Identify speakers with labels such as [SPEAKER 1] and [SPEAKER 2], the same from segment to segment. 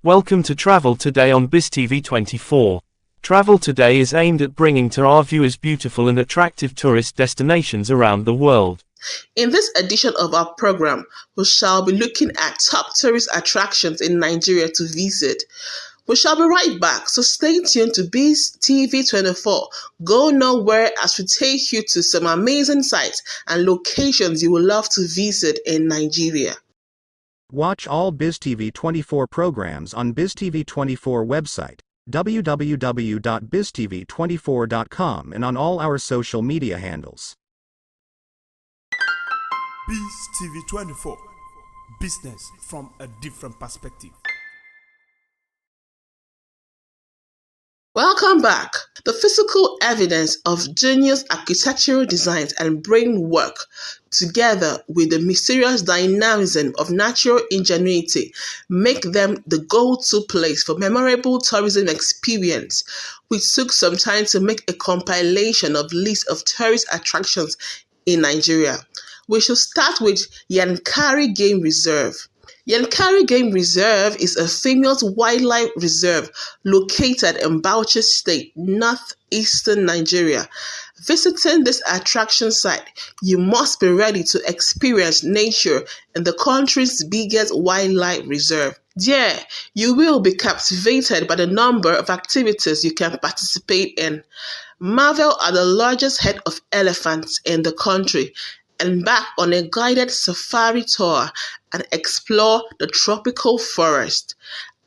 [SPEAKER 1] Welcome to Travel Today on BizTV24. Travel Today is aimed at bringing to our viewers beautiful and attractive tourist destinations around the world.
[SPEAKER 2] In this edition of our program, we shall be looking at top tourist attractions in Nigeria to visit. We shall be right back, so stay tuned to BizTV24. Go nowhere as we take you to some amazing sites and locations you will love to visit in Nigeria.
[SPEAKER 3] Watch all BizTV24 programs on BizTV24 website, www.biztv24.com, and on all our social media handles.
[SPEAKER 4] BizTV24, business from a different perspective.
[SPEAKER 2] Welcome back. The physical evidence of genius architectural designs and brain work, together with the mysterious dynamism of natural ingenuity, make them the go-to place for memorable tourism experience. We took some time to make a compilation of lists of tourist attractions in Nigeria. We should start with Yankari Game Reserve. Yankari Game Reserve is a famous wildlife reserve located in Bauchi State, northeastern Nigeria. Visiting this attraction site, you must be ready to experience nature in the country's biggest wildlife reserve. There, you will be captivated by the number of activities you can participate in. Marvel at the largest herd of elephants in the country. Embark on a guided safari tour and explore the tropical forest.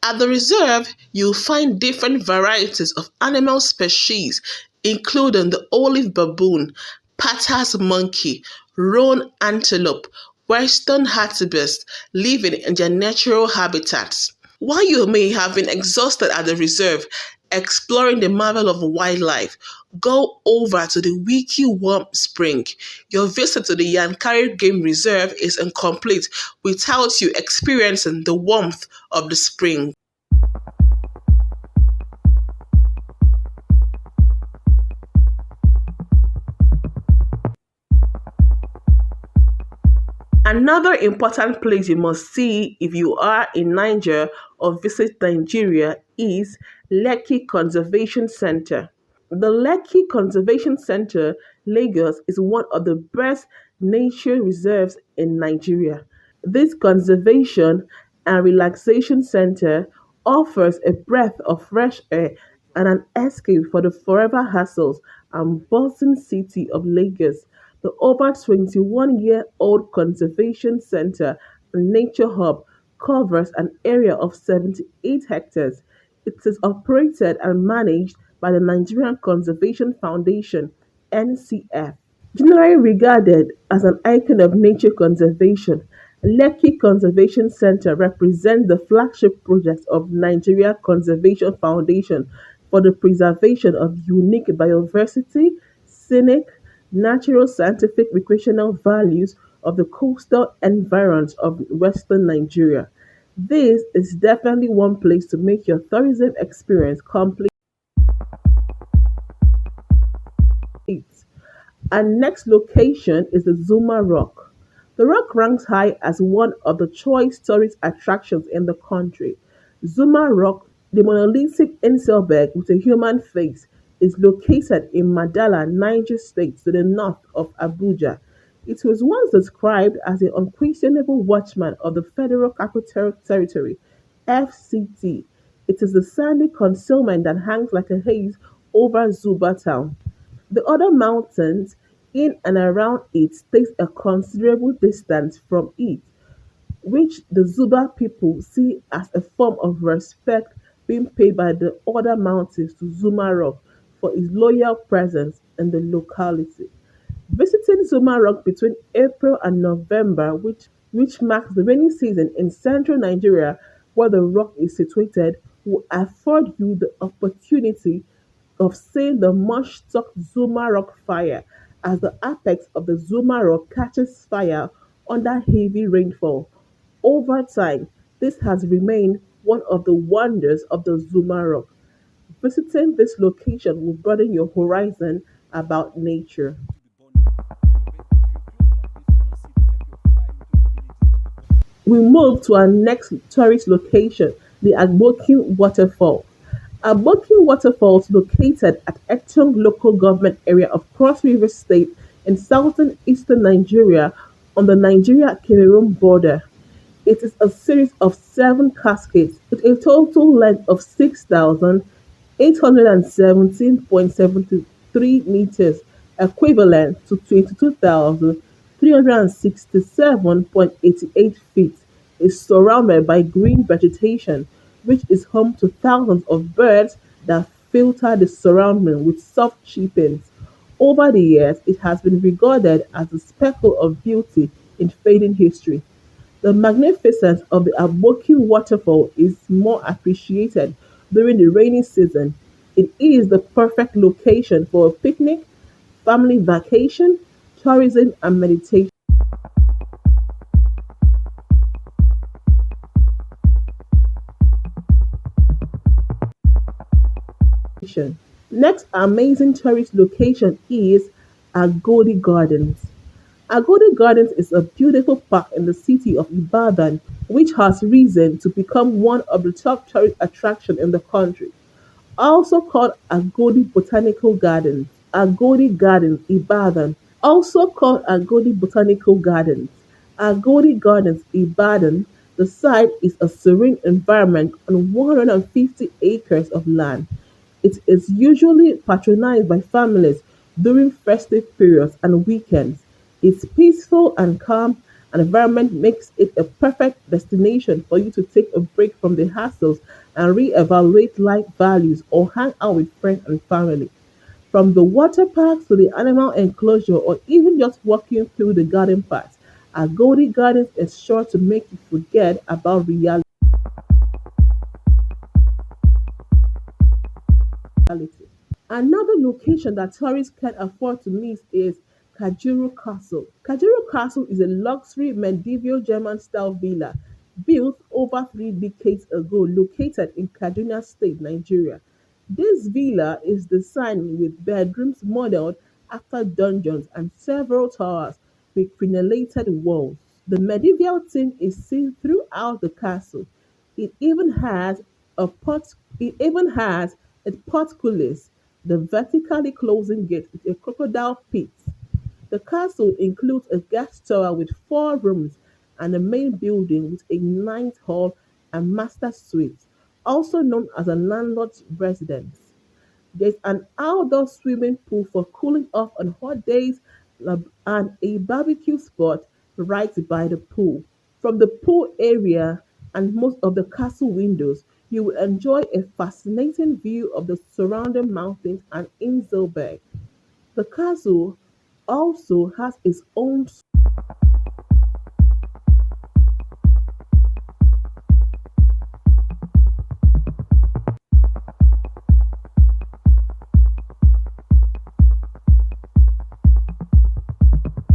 [SPEAKER 2] At the reserve, you'll find different varieties of animal species, including the olive baboon, Patter's monkey, roan antelope, western hartebeest, living in their natural habitats. While you may have been exhausted at the reserve, exploring the marvel of wildlife, go over to the Wiki Warm Spring. Your visit to the Yankari Game Reserve is incomplete without you experiencing the warmth of the spring. Another important place you must see if you are in Niger or visit Nigeria is Lekki Conservation Center. The Lekki Conservation Center, Lagos, is one of the best nature reserves in Nigeria. This conservation and relaxation center offers a breath of fresh air and an escape for the forever hassles and bustling city of Lagos. The over 21-year-old conservation center and nature hub covers an area of 78 hectares. It is operated and managed by the Nigerian Conservation Foundation (NCF). Generally regarded as an icon of nature conservation, Lekki Conservation Center represents the flagship project of Nigeria Conservation Foundation for the preservation of unique biodiversity, scenic, natural, scientific, recreational values of the coastal environs of western Nigeria. This is definitely one place to make your tourism experience complete. Our next location is the Zuma Rock. The rock ranks high as one of the choice tourist attractions in the country. Zuma Rock, the monolithic inselberg with a human face, is located in Madala, Niger State, to the north of Abuja. It was once described as the unquestionable watchman of the Federal Capital Territory (FCT). It is the sandy concealment that hangs like a haze over Zuba town. The other mountains in and around it takes a considerable distance from it, which the Zuba people see as a form of respect being paid by the other mountains to Zuma Rock for its loyal presence in the locality. Visiting Zuma Rock between April and November, which marks the rainy season in central Nigeria where the rock is situated, will afford you the opportunity of seeing the much-talked Zuma Rock fire as the apex of the Zuma Rock catches fire under heavy rainfall. Over time, this has remained one of the wonders of the Zuma Rock. Visiting this location will broaden your horizon about nature. We move to our next tourist location, The Aboki Waterfall. Aboki Waterfall is located at Etong local government area of Cross River State in southern eastern Nigeria on the Nigeria-Cameroon border. It is a series of seven cascades with a total length of 6,817.73 meters, equivalent to 22,367.88 feet. Is surrounded by green vegetation, which is home to thousands of birds that filter the surrounding with soft chirpings. Over the years, it has been regarded as a speckle of beauty in fading history. The magnificence of the Aboki Waterfall is more appreciated during the rainy season. It is the perfect location for a picnic, family vacation, tourism, and meditation. Next amazing tourist location is Agodi Gardens. Agodi Gardens is a beautiful park in the city of Ibadan, which has risen to become one of the top tourist attractions in the country. Also called Agodi Botanical Gardens, Agodi Gardens, Ibadan. Also called Agodi Botanical Gardens, Agodi Gardens, Ibadan. The site is a serene environment on 150 acres of land. It is usually patronized by families during festive periods and weekends. Its peaceful and calm environment makes it a perfect destination for you to take a break from the hassles and reevaluate life values or hang out with friends and family. From the water parks to the animal enclosure or even just walking through the garden paths, Agodi Gardens is sure to make you forget about reality. Another location that tourists can afford to miss is Kajuru Castle. Kajuru Castle is a luxury medieval German style villa built over 3 decades ago, located in Kaduna State, Nigeria. This villa is designed with bedrooms modeled after dungeons and several towers with crenellated walls. The medieval theme is seen throughout the castle. It even has a pot. It even has a portcullis, the vertically closing gate with a crocodile pit. The castle includes a guest tower with 4 rooms and a main building with a ninth hall and master suite, also known as a landlord's residence. There's an outdoor swimming pool for cooling off on hot days and a barbecue spot right by the pool. From the pool area and most of the castle windows, you will enjoy a fascinating view of the surrounding mountains and Inselberg. The castle also has its own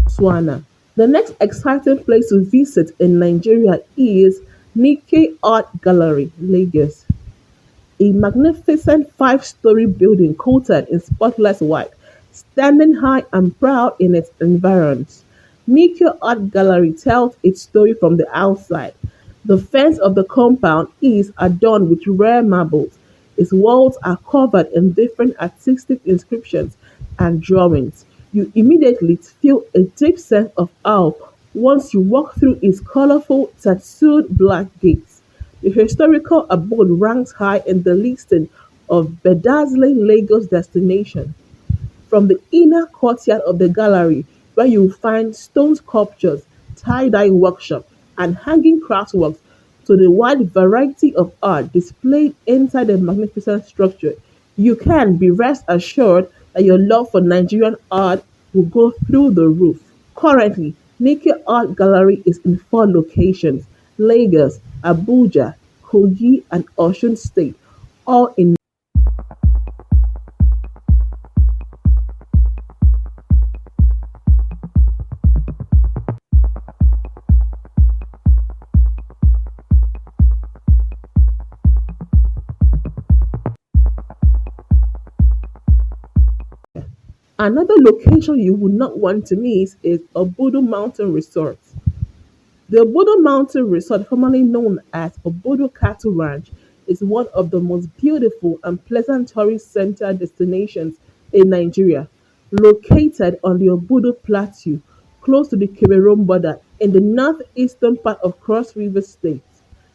[SPEAKER 2] savanna. The next exciting place to visit in Nigeria is Nikkei Art Gallery, Lagos. A magnificent five-story building coated in spotless white, standing high and proud in its environs. Nikkei Art Gallery tells its story from the outside. The fence of the compound is adorned with rare marbles. Its walls are covered in different artistic inscriptions and drawings. You immediately feel a deep sense of awe once you walk through its colorful, tattooed black gates. The historical abode ranks high in the listing of bedazzling Lagos destinations. From the inner courtyard of the gallery, where you will find stone sculptures, tie-dye workshop, and hanging craftworks, to the wide variety of art displayed inside the magnificent structure, you can be rest assured that your love for Nigerian art will go through the roof. Currently, Nikkei Art Gallery is in 4 locations: Lagos, Abuja, Kogi, and Osun State, all in. Another location you would not want to miss is Obudu Mountain Resort. The Obudu Mountain Resort, formerly known as Obudu Cattle Ranch, is one of the most beautiful and pleasant tourist center destinations in Nigeria, located on the Obudu Plateau, close to the Cameroon border in the northeastern part of Cross River State.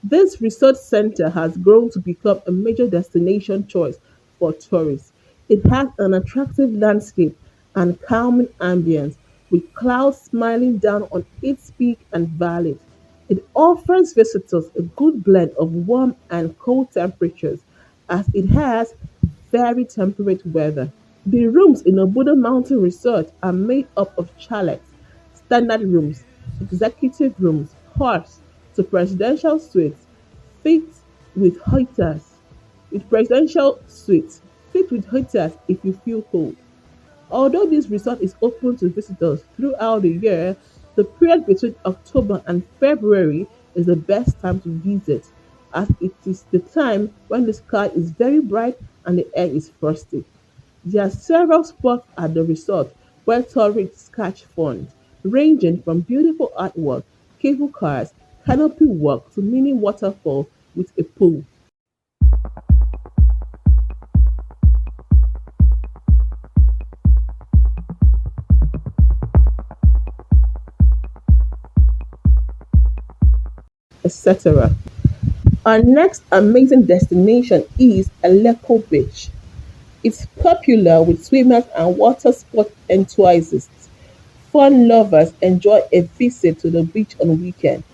[SPEAKER 2] This resort center has grown to become a major destination choice for tourists. It has an attractive landscape and calming ambience, with clouds smiling down on its peak and valleys. It offers visitors a good blend of warm and cold temperatures as it has very temperate weather. The rooms in Obudu Mountain Resort are made up of chalets, standard rooms, executive rooms, huts to presidential suites, fit with heaters, with presidential suites, fit with heaters if you feel cold. Although this resort is open to visitors throughout the year, the period between October and February is the best time to visit, as it is the time when the sky is very bright and the air is frosty. There are several spots at the resort where tourists catch fun, ranging from beautiful artwork, cable cars, canopy walk to mini waterfall with a pool, etc. Our next amazing destination is Eleko Beach. It's popular with swimmers and water sport enthusiasts. Fun lovers enjoy a visit to the beach on weekend.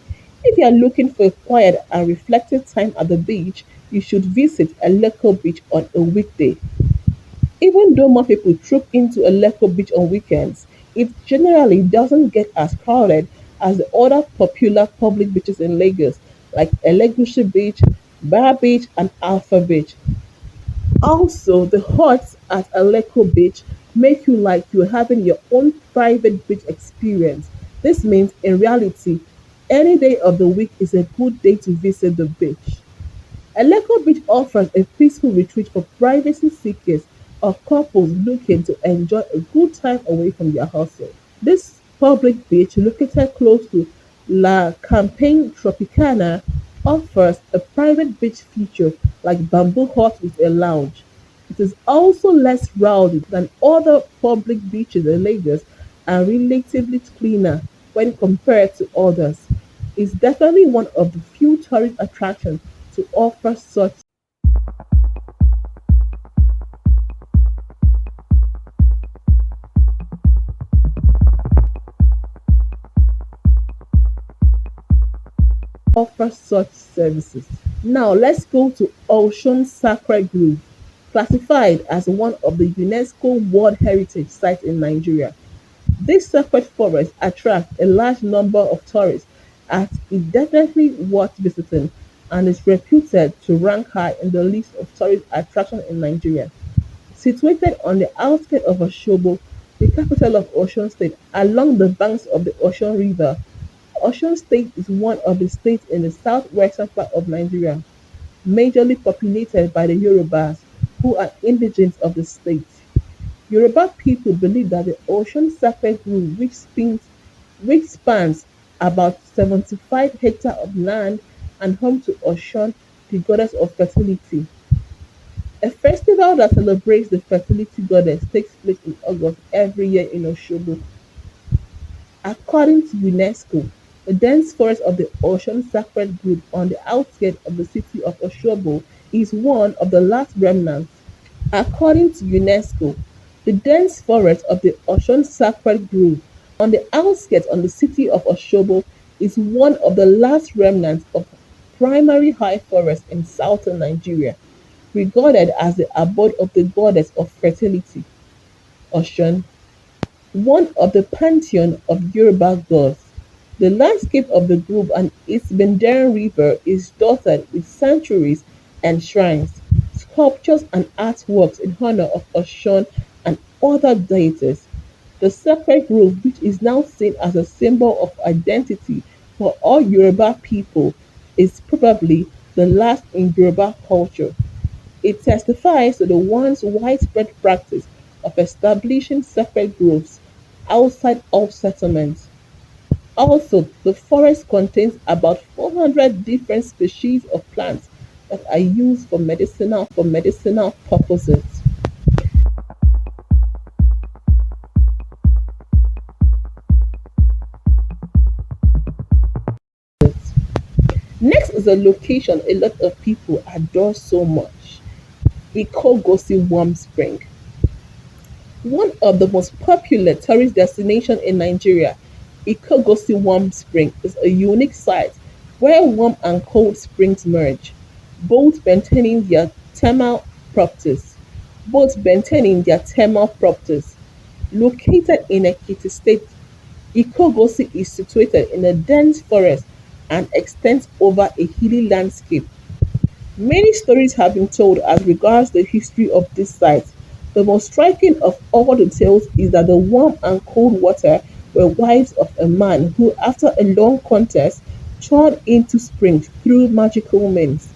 [SPEAKER 2] If you are looking for a quiet and reflective time at the beach, you should visit Eleko Beach on a weekday. Even though more people troop into Eleko Beach on weekends, it generally doesn't get as crowded as the other popular public beaches in Lagos, like Elegushi Beach, Bar Beach, and Alpha Beach. Also, the huts at Eleko Beach make you like you're having your own private beach experience. This means, in reality, any day of the week is a good day to visit the beach. Eleko Beach offers a peaceful retreat for privacy seekers or couples looking to enjoy a good time away from their hustle. This public beach, located close to La Campagne Tropicana, offers a private beach feature like bamboo hut with a lounge. It is also less rowdy than other public beaches in Lagos and relatively cleaner when compared to others. It's definitely one of the few tourist attractions to offer such services. Now let's go to Ocean Sacred Grove, classified as one of the UNESCO World Heritage Sites in Nigeria. This sacred forest attracts a large number of tourists as it's definitely worth visiting and is reputed to rank high in the list of tourist attractions in Nigeria. Situated on the outskirts of Osogbo, the capital of Osun State, along the banks of the Osun River, Osun State is one of the states in the southwestern part of Nigeria, majorly populated by the Yorubas, who are indigenous of the state. Yoruba people believe that the Ocean Sacred Grove, which spans about 75 hectares of land and home to Oshun, the goddess of fertility. A festival that celebrates the fertility goddess takes place in August every year in Osogbo. According to UNESCO, the dense forest of the Ocean Sacred Grove on the outskirts of the city of Osogbo is one of the last remnants. According to UNESCO, the dense forest of the Ocean Sacred Grove on the outskirts of the city of Osogbo is one of the last remnants of primary high forest in southern Nigeria, regarded as the abode of the goddess of fertility, Oshun, one of the pantheon of Yoruba gods. The landscape of the grove and its meandering river is dotted with sanctuaries and shrines, sculptures and artworks in honor of Oshun and other deities. The sacred grove, which is now seen as a symbol of identity for all Yoruba people, is probably the last in Yoruba culture. It testifies to the once widespread practice of establishing sacred groves outside of settlements. Also, the forest contains about 400 different species of plants that are used for medicinal purposes. Next is a location a lot of people adore so much, Ikogosi Warm Spring. One of the most popular tourist destinations in Nigeria, Ikogosi Warm Spring is a unique site where warm and cold springs merge, both maintaining their thermal properties. Both maintaining their thermal properties. Located in Ekiti State, Ikogosi is situated in a dense forest and extends over a hilly landscape. Many stories have been told as regards the history of this site. The most striking of all the tales is that the warm and cold water were wives of a man who, after a long contest, turned into springs through magical means.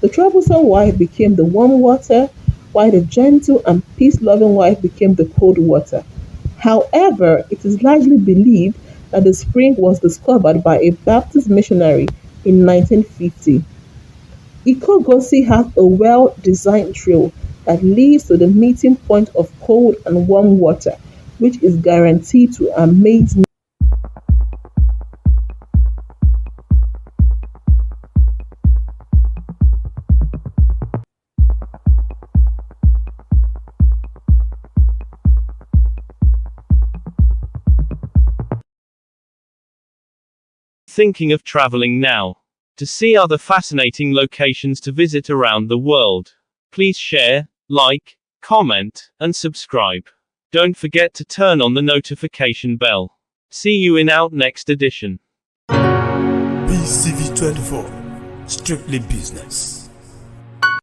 [SPEAKER 2] The troublesome wife became the warm water, while the gentle and peace loving wife became the cold water. However, it is largely believed that the spring was discovered by a Baptist missionary in 1950. Ikogosi has a well-designed trail that leads to the meeting point of cold and warm water, which is guaranteed to amaze.
[SPEAKER 1] Thinking of traveling now? To see other fascinating locations to visit around the world, please share, like, comment, and subscribe. Don't forget to turn on the notification bell. See you in our next edition.
[SPEAKER 4] BCV 24, strictly business.